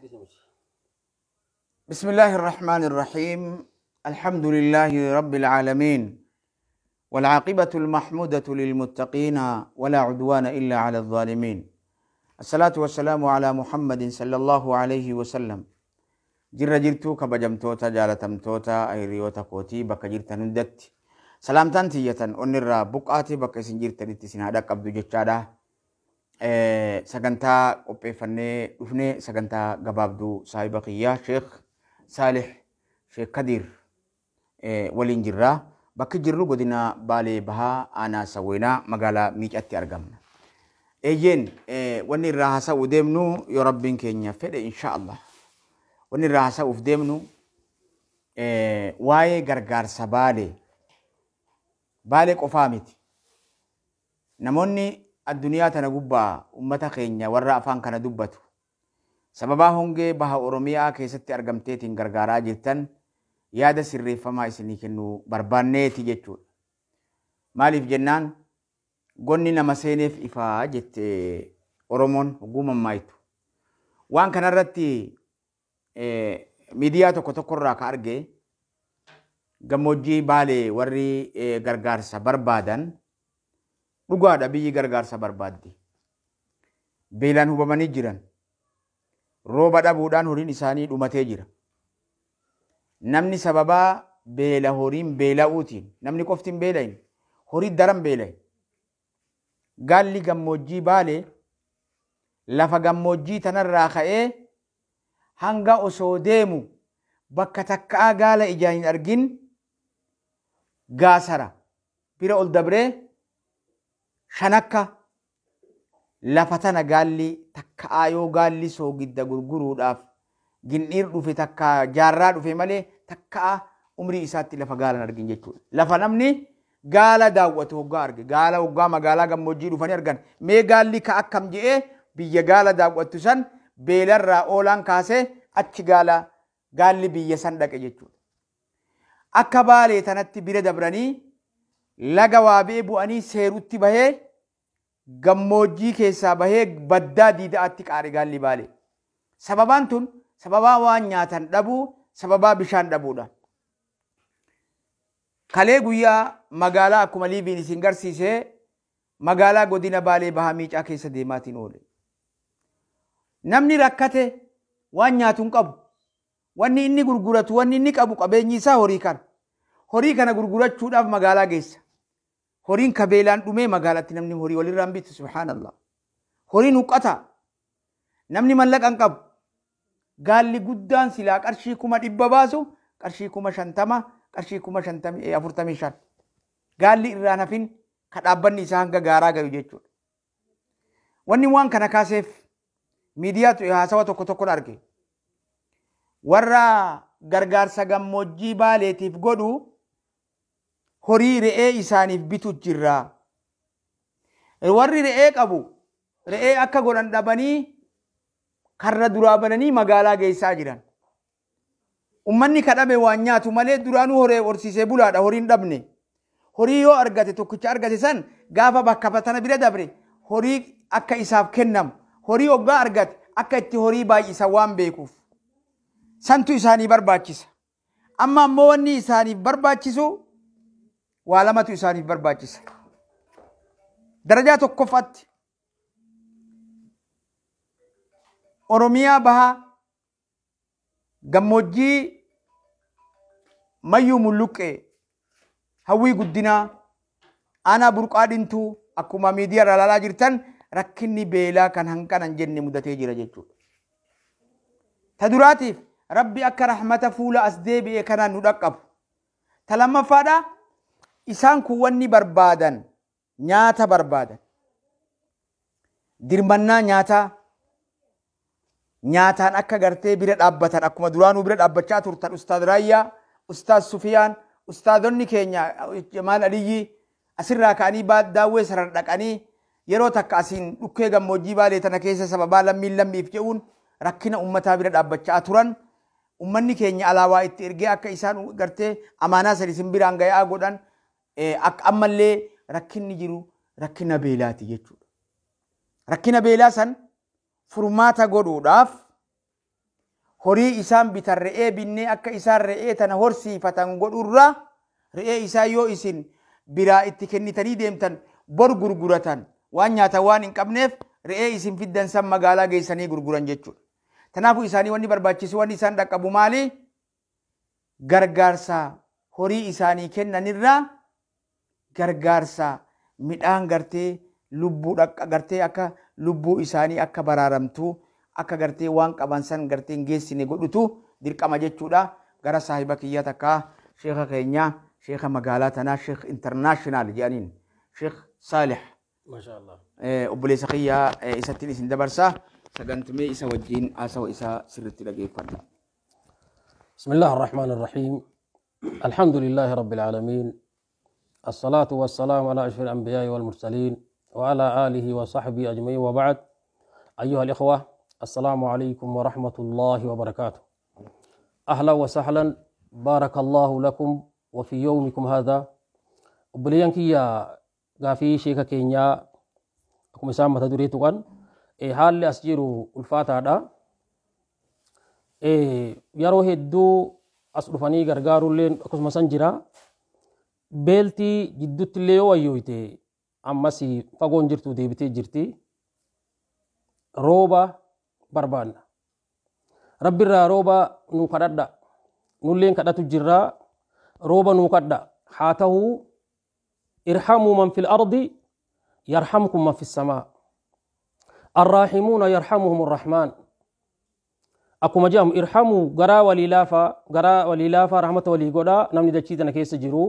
بسم الله الرحمن الرحيم. الحمد لله رب العالمين، والعاقبة المحمودة للمتقين، ولا عدوان إلا على الظالمين. الصلاة والسلام على محمد صلى الله عليه وسلم. جر جرتو كبجمتوتا جالتمتوتا أيريوتا كوتي بك جرتا ندت سلامتان تيجتن ونرى بقاتي بك سنجرتا لتسين هذا قبض جتشادا سجنتا قبي فني وفني سجنتا قبابدو صاحبك يا شيخ صالح شيخ كدير ولين جرا بك جرو قدنا بالي بها أنا سوينا مقالة ميجاتي أرقمنا إيجين ونرى هسا ودمنو يربين كينيا فد إن شاء الله ونرى هسا ودمنو واي غرغار سبالي بالي قفامتي نموني الدنيا تنقبا أمتا خينيا ورا أفان كان دبتو سببا هونجي بها أوروميا كيستي أرقمتين غرغارا جلتن يادا سري فما إسني كنو بربانيتي جتشو ماليف جنان قوني نمسينيف إفا جت أورومون وقوما مايتو وان كان رتي ميديا توكو تقرى كارجي gammoojjii baalee warri gargaarsa barbaadan dhugaadha biyyi gargaarsa barbaaddi beelaan hubamanii jiran rooba dhabuudhaan horiin isaanii dhumatee jira namni sababaa beela horiin beela'uutiin namni qoftiin beelayin horii daran beelayin gaalli gammoojjii baalee lafa gammoojjii tanarraa ka'ee hanga osoo deemu bakka takkaa gaala ijaan hin argin gaasara bira ol dabree shanakka lafa tana gaalli takkaa yoo gaalli soogidda gurguruudhaaf gindhiir dhufe takkaa jaarraa dhufe malee takkaa umrii isaatti lafa gaala hin argin jechuudha. Lafa namni gaala daawwatu hoggaa arge gaala hoggaa magaalaa gammoojjii dhufanii argan mee gaalli ka akkam je'ee biyya gaala daawwattu san beelarraa oolaan kaasee achi gaalli biyya san dhaqe jechuudha. Akka baalee tanatti bira dabranii laga waabee bu'anii seerutti bahee gammoojjii keessaa bahee baddaa diida'atti qaare gaalli baalee. Sababaan tun sababaa waan nyaatan dhabuu sababaa bishaan dhabuudha. Kalee guyyaa magaalaa akkuma liibiin isin garsiisee magaalaa godina baalee bahaa miicaa keessa deemaatiin oole. Namni rakkate waan nyaatu hin qabu. Wanni inni gurguratu wanni inni qabu qabeenyi isaa horii kana gurgurachuudhaaf magaalaa geessa horiin kabeelaan dhumee magaalatti namni horii walirraan bitu subhaanallah horiin huqqata namni mallaqa hin qabu gaalli guddaan silaa qarshii 100 baasu qarshii 50 qarshii 45 gaalli irraan hafin ka dhaabbanni isaa hanga gaaraa gayu jechuudha wanni waan kana kaaseef miidiyaatu haasawa tokko arge warra gargaarsa gammoojjii baaleetiif godhu horii re'ee isaaniif bitu jirra. Warri re'ee qabu re'ee akka godhan dhabanii karra duraa bananii magaalaa geessaa jiran. Ummanni kadhame waan nyaatu malee duraanuu horee horsiisee bulaadha horiin dhabne. Horii yoo argate tokkicha argate san gaafa bakka fatana bira dabre horii akka isaaf kennamu horii hoggaa argate akka itti horii baay'isan waan beekuuf. Santu isaanii barbaachisa. Amma ammoo wanni isaaniif barbaachisu waa lamatu isaaniif barbaachisa. Darajaa tokkoffaatti Oromiyaa bahaa gammoojjii mayyuu mulluqqee hawwii guddinaa aanaa burqaa dhintuu akkuma miidiyaa irraa ilaalaa jirtan rakkinni beelaa kan hanqanan jenne mudatee jira jechuudha. Ta duraatiif Rabbi akka rahmata fuula as deebi'e kanaan nu dhaqqabu. Ta lammaffaadha isaan kun wanni barbaadan nyaata barbaadan. Dirmannaa nyaataan akka gartee bira dhaabbatan akkuma duraanuu bira dhaabbachaa turtan Ustaad Raayyaa, Ustaad Sufiyaan, Ustaadonni keenya Jamaal Aliyyi asirraa ka'anii daawwee sarar dhaqanii yeroo takka asiin dhukkee gammoojjii baalee tana keessa sababaa lammiif je'uun rakkina ummataa bira dhaabbachaa turan. Ummanni keenya alaawaa itti ergee akka isaan gartee amaanaa sadi isin biraan gayaa godhan akka ammallee rakkinni jiru rakkina beelaati jechuudha. Rakkina beelaa san furmaata godhuudhaaf horii isaan bitan re'ee binnee akka isaan re'ee tana horsiifatan godhurra re'ee isaa yoo isin biraa itti kennitanii deemtan bor gurguratan waan nyaatan waan hin qabneef re'ee isin fiddan san magaalaa geessanii gurguran jechuudha. Tanaafuu isaanii wanni barbaachisu wanni isaan dhaqqabu maali? Gargaarsa horii isaanii kennanirraa gargaarsa midhaan gartee lubbuu gartee akka lubbuu isaanii akka baraaramtu akka gartee waan qaban san gartee hin geessine godhutu dirqama jechuudha. Gara saahiba kiyya takkaa sheekha keenya sheekha magaalaa tanaa sheekh internaashinaal jedhaniin sheekh Saalih. Mashaallah. Obboleessa kiyyaa isattiin isin dabarsaa sagantumee isa wajjin haasawa isaa sirriitti dhageeffadha. بسم الله الرحمن الرحيم الحمد لله رب العالمين الصلاة والسلام على أشرف الأنبياء والمرسلين وعلى آله وصحبه أجمعين وبعد أيها الإخوة السلام عليكم ورحمة الله وبركاته أهلا وسهلا بارك الله لكم وفي يومكم هذا وبليانك يا غافي شيخ كينيا أكم سامة تدريتوان حال أسجيرو الفاتحة yeroo hedduu as dhufanii gargaaruulleen akkasuma san jira. Beeltii jidduutti illee yoo wayyooyte ammas fagoon jirtu deebitee jirti. Rooba barbaanna. Rabbi irraa rooba nuu kadhadha. Nulleen kadhatu jirra. Rooba nuu kadha. Haa ta'uu irhamuu man fil ardi yarhamkum man fis samaa. Arraahimuuna yarhamuhum arrahmaan. Akkuma jedhamu irhamu garaa walii laafaa rahmata walii godhaa namni dachii tana keessa jiru.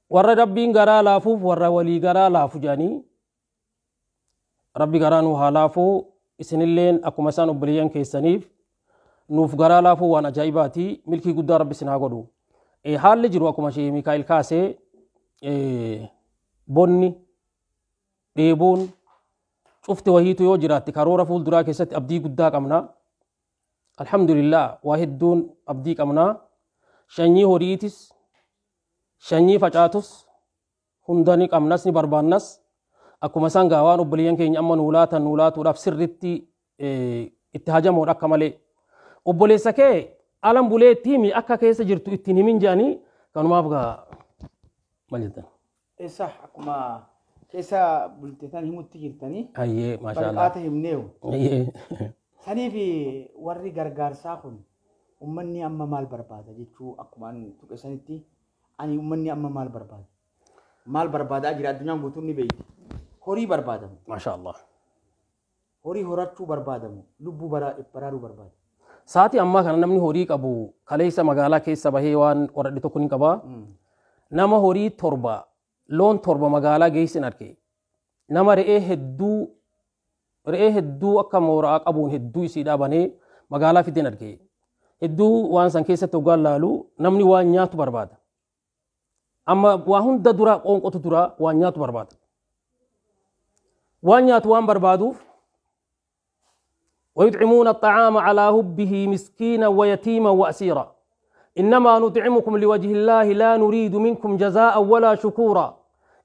Warra rabbiin garaa laafuuf warra walii garaa laafu jedhanii rabbi garaa nuu haa laafuu isinilleen akkuma isaan obboleeyyan keessaniif nuuf garaa laafuu waan ajaa'ibaati milkii guddaa rabbi isin haa godhu. Haalli jiru akkuma shee Mikaa'el kaasee bonni dheebuun cufti wahiitu yoo jiraatti karoora fuulduraa keessatti abdii guddaa qabna. Alhamdulillah waa hedduun abdii qabna. Shanyii horiitis shanyii facaatus hunda ni qabnas ni barbaannas. Akkuma isaan gaawaan obboleeyyan keenya amma nuulaatuudhaaf sirritti itti hajamuudha akka malee. Obboleessa kee alan bulee tiimi akka keessa jirtu ittiin himin jedhanii kanumaaf gaa maal jettan? Eessa akkuma keessa bulteetan himutti jirtanii ayyee maashaallah bal'aata himneewu saniif warri gargaarsaa kun ummanni amma maal barbaada jechuu akkuma tuqe sanitti ani ummanni amma maal barbaadaa jira addunyaan guutuun ni beeyti horii barbaadamu maashaallah horii horachuu barbaadamu lubbuu baraaruu barbaada. Saati ammaa kana namni horii qabu kaleessa magaalaa keessa bahee waan qoradhe tokko ni qaba. Nama horii torba loon torba magaalaa geessin arge. Nama re'ee hedduu akka mooraa qabuun hedduu isii dhaabanee magaalaa fideen arge. Hedduu waan san keessatti hoggaan laalu namni waan nyaatu barbaada. Amma waa hunda dura qoonqotu dura waan nyaatu barbaada. Waan nyaatu waan barbaaduuf ويطعمون الطعام على حبه مسكينا ويتيما وأسيرا إنما نطعمكم لوجه الله لا نريد منكم جزاء ولا شكورا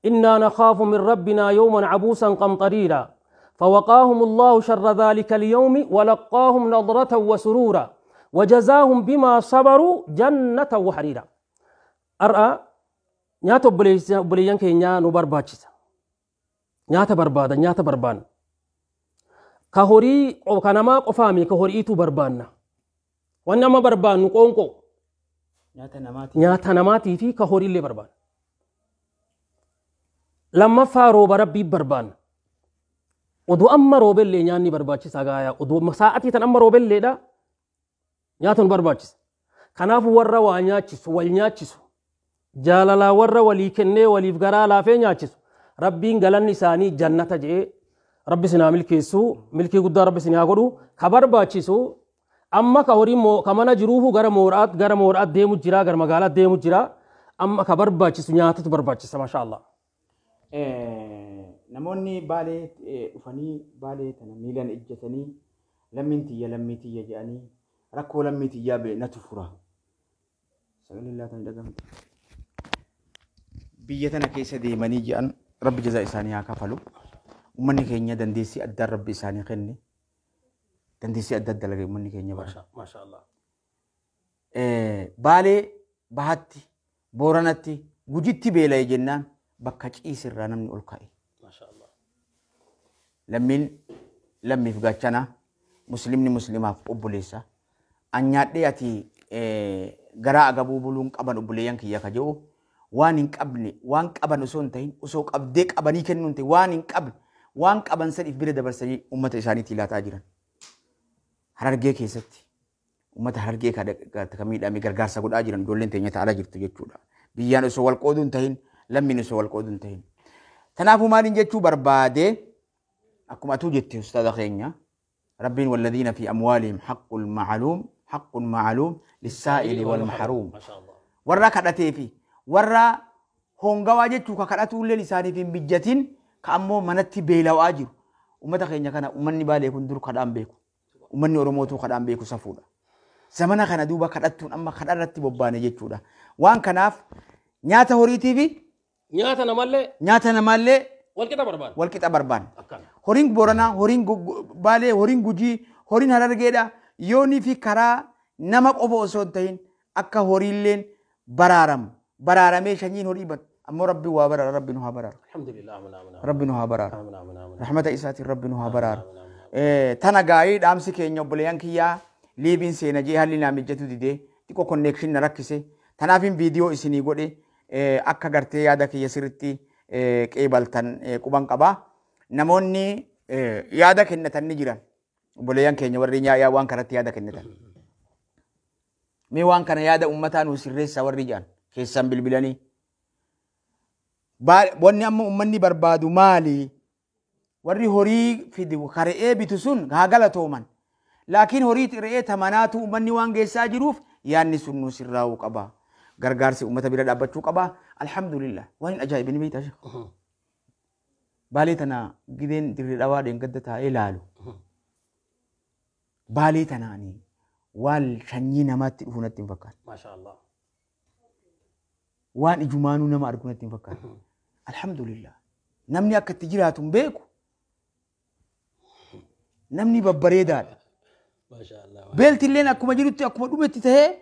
إنا نخاف من ربنا يوما عبوسا قمطريرا فوقاهم الله شر ذلك اليوم ولقاهم نضرة وسرورا وجزاهم بما صبروا جنة وحريرا أرأى نياتو بليان كينيا نبرباتشيسا نياتا بربان كهوري أو كنما قفامي كهوري إتو بربانا وانما بربان نقونكو نياتا نماتي في كهوري اللي بربان لما فارو بربي بربان ودو أما روبل لي نياني برباتشي ساقايا ودو مساعتي تنما روبل لي دا نياتون برباتشي كناف ورّا وانياتشيسو والنياتشيسو جاللا ورّا وليكنّي وليفقرا لا في نياتشيسو ربين قلن نساني جنة جئ ربي سنا ملكي قد ربي سنا يقولوا خبر باتشيسو أما كهوري كمان جروه غير مورات ديمو جرا غير مقالات ديمو جرا أما خبر باتشيسو نياتو تبر باتشيسو ما شاء الله. نموني بالي ufanii بالي تنا ميلان إجتني لميتي جاني ركو لميتي يا بنتفرا. سأل الله تندقم. بيتنا كيس دي مني جان رب جزاء إساني كفلو. Uummanni keenya dandeessii addaa rabbi isaanii kenne dandeessee adda adda lagee uummanni keenya bara. ما شاء الله Baalee bahatti booranatti gujitti beela'e jennaan bakka ciisirraa namni ol ka'e. ما شاء الله Lammiif gachana muslimni muslimaaf obboleessa anyaadhee ati garaa agabuu buluun qaban obboleeyyan kiyya ka jedhu waan hin qabne waan qaban osoo hin ta'in osoo qabdee qabanii kennuun ta'e waan hin qabne waan qaban saniif bira dabarsanii uummata isaaniitti laataa jiran. Harargee keessatti uummata harargee ka miidhame gargaarsa godhaa jiran ijoolleen teenya ta'ala jirtu jechuudha. Biyyaan osoo wal qooduu hin ta'in lammiin osoo wal qooduu hin ta'in. Kanaafuu maaliin jechuu barbaade akkuma atuu jette ustaada keenya rabbiin walladhiina fi amwaalihim haqqun ma'luum lissaa'ili wal mahruum. ما شاء الله Warra kadhatee fi warra hongawaa jechuu ka kadhatuulleen isaaniif hin bijjatin ka ammoo manatti beelawaa jiru. Uummata keenya kana uummanni Baalee kun dur kadhaan beeku. Uummanni Oromootuu kadhaan beeku safuudha. Zamana kana duuba kadhattuun amma kadharratti bobbaane jechuudha. Waan kanaaf nyaata horiitii fi nyaata namaallee wal qixa barbaanne. Horiin Booranaa, horiin Baalee, horiin Gujii, horiin Harargeedha. Yoonii fi karaa nama qofa osoo hin ta'in akka horiilleen baraaramu. Baraaramee shanyiin horii ban. Ammoo Rabbi waa baraara, Rabbi nu haa baraara. الحمد لله Rabbi nu haa baraara. آمين Rahmata isaatiin Rabbi nu haa baraara. Tana gaa'ii dhaamsi keenya obboleeyyan kiyyaa liibiin seena jee haalli naa mijjatu didee xiqqoo konneekshin na rakkise. Tanaafin viidiyoo isinii godhe akka gartee yaada kiyya sirriitti qeebaltan quban qabaa. Namoonni yaada kennatan ni jiran. Obboleeyyan keenya warri nyaa'aa waan kanatti yaada kennatan. Mee waan kana yaada uummataa nu sirreessa warri jedhan keessan bilbilanii. Wanni amma uummanni barbaadu maali? Warri horii fidu re'ee bitu sun haa galatooman. Laakiin horii re'ee tamanaatu uummanni waan geessaa jiruuf yaadni sun nu sirraa'uu qaba. Gargaarsi uummata bira dhaabbachuu qaba. Alhamdulillah. Waan hin ajaa'ibin beektaa sheekh. Baalee tana gideen dirree dhawaa dheengadda taa'ee laalu. Baalee tanaanii waan sanyii namaatti dhufu natti hin fakkaatu. ما شاء الله Waan ijumaanuu nama argu natti hin fakkaatu. Alhamdulillah. Namni akka itti jiraatu hin beeku. Namni babbareedaadha. ما شاء الله Beeltilleen akkuma jirutti akkuma dhumetti tahee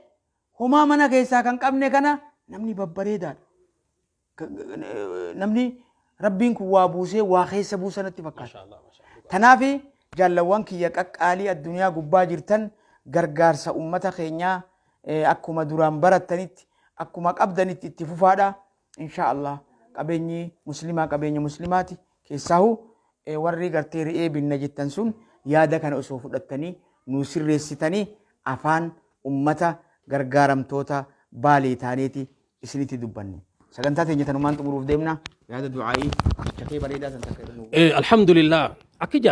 homaa mana keessaa kan qabne kana namni babbareedaadha. Namni rabbiin kun waa buusee waa keessa buusanatti ما fakkaata. شاء الله ما شاء الله Kanaaf jaalawwan kiyya qaqqaalii addunyaa gubbaa jirtan gargaarsa uummata keenyaa akkuma duraan barattanitti akkuma qabdanitti itti fufaadha. Insha Allah qabeenyi muslimaa qabeenya muslimaati. Keessaahu warri gartee re'ee binna jettan sun yaada kana osoo fudhattanii nu sirreessitanii afaan uummata gargaaramtoota Baalee taaneeti isinitti dubbanne. Sagantaa teenya tanumaan xumuruuf deemna. Yaada du'aa'ii shakee bareedaa san takka jedhamu. الحمد لله أكيد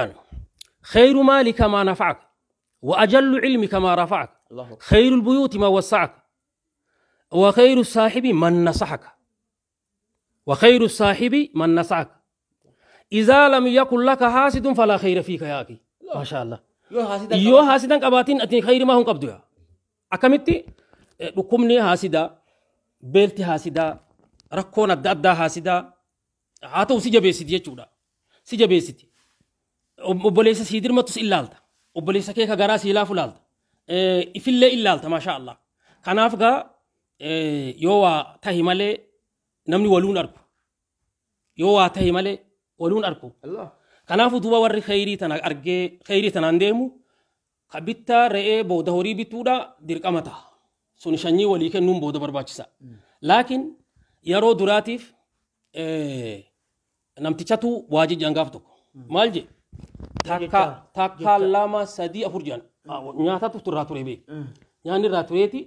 خير مالك ما نفعك وأجل علمك ما رفعك الله أكبر. خير البيوت ما وسعك وخير الصاحب من نصحك وخير الصاحب من نصحك إذا لم يكن لك حاسد فلا خير فيك يا أخي ما شاء الله يو حاسدا قباتين أتين خير ما هم قبضها أكملتي ركمني حاسدا بيلتي حاسدا ركون أدى حاسدا هاتو سجبيسيتي يجودا سجبيسيتي obboleessa sii dirmatus illaalta obboleessa kee ka garaa sii laafu laalta ifillee illaalta maashaa Allah kanaaf gaa yoo waa tahi malee namni waluun argu yoo waa tahi malee waluun argu kanaafu duuba warri khayrii tana argee khayrii tanaan deemu ka bittaa re'ee booda horii bituudha dirqama ta'a sun shanyii walii kennuun booda barbaachisa laakiin yeroo duraatiif namtichatu waajii jangaaf tokko maal je takka lama sadii afur jedhan nyaatatu turraa ture beek nyaanni irraa tureeti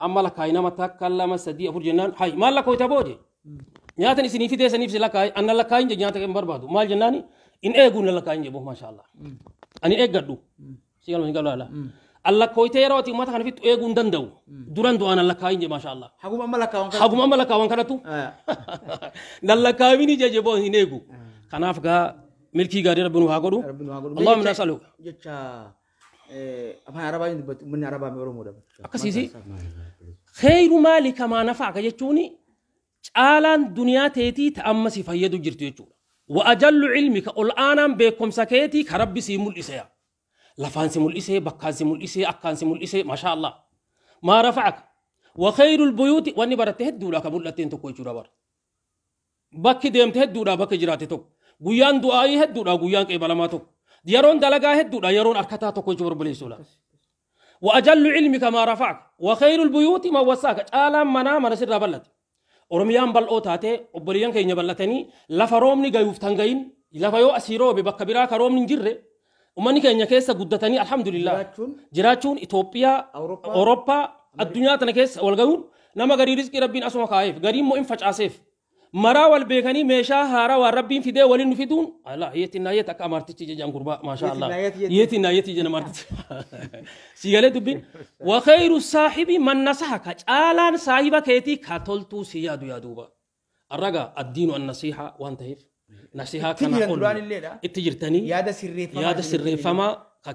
amma lakkaa'ii nama takka lama sadii afur jennaan hay maal lakkooyta boode nyaatan isinii fidee saniif si lakkaa'ii anna lakkaa'in je nyaata kan barbaadu maal jennaani in eeguu na lakkaa'in je maasha Allah ani eeggadhu si galma hin galu ala allakkooytee yeroo ati uummata kana fittu eeguu hin danda'u duran du'aan lakkaa'in je maasha Allah Haguma amma lakkaawwan kanatu nan lakkaa'imini je boo hin eegu kanaaf gaa ملكي قادر ربنا هاقولو اللهم نسألك جتشا أفهم عربا يندبت من عربا ميرو أكسيسي خير مالك ما نفعك جتوني عالان دنيا تيتي تأمسي فيدو جرتو جتونا وأجل علمك الآن بكم سكيتي كرب سيمول إسيا لفان سمول إسي بكان سمول إسي أكان سمول إسي ما شاء الله ما رفعك وخير البيوت واني برات هدو لك بولتين تكوي جورا بر بك ديم تهدو لا بك جرات توك غيان دعائي هدو لا غيان قبل ما توك يرون دلغا هدو لا يرون أركتا تكوي جور بليسولا وأجل علمك ما رفعك وخير البيوت ما وساك عالم منا من سر بلت أرميان بلوتاتي وبريان كيني بلتني لفرومني غيوف تنغين لفيو أسيرو ببك برا كرومني جرّ وماني كيني كيسا قدتني الحمد لله جراتشون إثيوبيا أوروبا الدنيا تنكيس والغون نما غري رزق ربين أسمع خايف غري مو إنفج عسيف مرا والبيكني ميشا هارا والربين في ده ولين في دون لا يتنا يتك أمرت تيجي جام قربا ما شاء الله يتنا يتيجي نمرت سيالة دبين وخير الصاحب من نصحك آلان صاحبك يتي كاتولتو سيادو يادوبا الرجا الدين والنصيحة وانتهيف نصيحة كان أقول اتجرتني يادا سري فما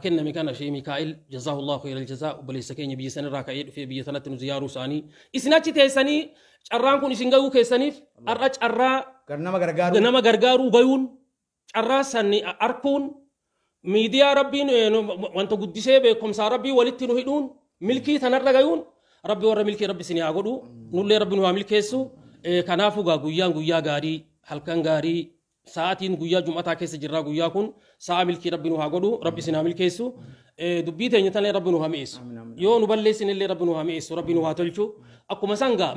كأن مكان شيء ميكائيل جزاه الله خير الجزاء وبليس كيني بيسن راكايد في بيسنة نزيارو ساني إسناتي تيساني carraan kun isin gayuu keessaniif arra carraa ganama gargaaruu gayuun carraa sanni arkuun miidiyaa rabbiin wanta guddisee beekumsaa rabbii walitti nu hidhuun milkii tanarra gayuun rabbi warra milkii rabbi isin haa godhu nullee rabbi nu haa milkeessu kanaafuu guyyaan guyyaa gaarii halkan gaarii sa'aatiin guyyaa jum'ataa keessa jirraa guyyaa kun sa'a milkii rabbi nu haa godhu rabbi isin haa milkeessu dubbii teenya tanee rabbi nu haa mi'eessu yoo nu balleessin illee rabbi nu haa mi'eessu rabbi nu haa tolchu akkuma sanga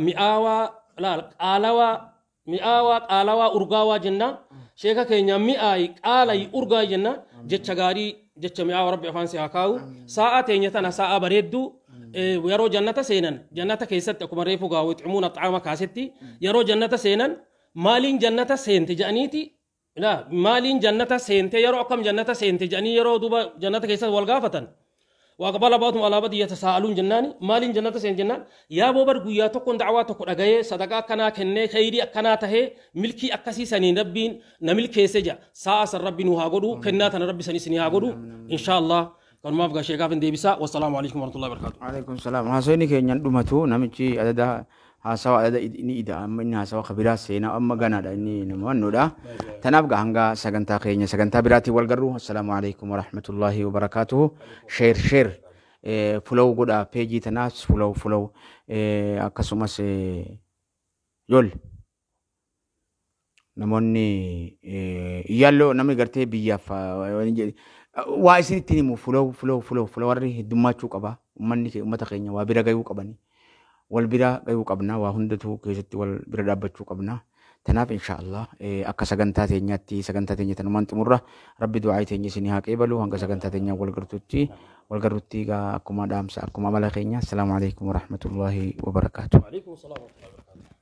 mi'aawaa urgaawaa jenna sheeka keenya mi'aayi qaalaayi urgaa jenna jecha gaarii jecha mi'aawaa rabbi afaan si haa kaa'u sa'a teenya tana sa'a bareeddu yeroo jannata seenan jannata keessatti akkuma reefu gaa'u ixumuuna xaama kaasetti yeroo jannata seenan maaliin jannata seente jedhaniiti maaliin jannata seente yeroo akkam jannata seente jedhanii yeroo duuba jannata keessatti wal gaafatan وقبل بعضهم على بعض يتساءلون جناني مالين جنة سين جنان يا بوبر قويا تكون دعوات تكون أجاي صدقة كنا كنّي خيري كنا تهي ملكي أكسي سنين ربين نملك سجى ساعة ربي نوها قدو كنا تنا ربي سني سني قدو إن شاء الله كان ما بقى شيء كافن ديبسا والسلام عليكم ورحمة الله وبركاته. عليكم السلام. هاسويني كي ندمتو نمشي ada hasawa ada ini ida amma ini hasawa khabira sena amma gana da ini namanno da tanab ga hanga saganta kaynya saganta birati wal garru assalamu alaikum warahmatullahi wabarakatuh share follow goda page tanas follow akkasumas yol namonni yallo namni garte biyya fa wa isinitti himu follow warri heddummachuu qaba ummanni ummata keenya waa bira gayuu qabani والبرا غيو قبنا وهندتو كيست والبرا دابچو قبنا تناف ان شاء الله اكا سغنتاتي نياتي سغنتاتي نيتن مانت مره ربي دعاي تني سني حقيبلو هنگا سغنتاتي نيا والغرتوتي غا اكما دامسا اكما ملخينيا السلام عليكم ورحمه الله وبركاته. وعليكم السلام ورحمه الله وبركاته.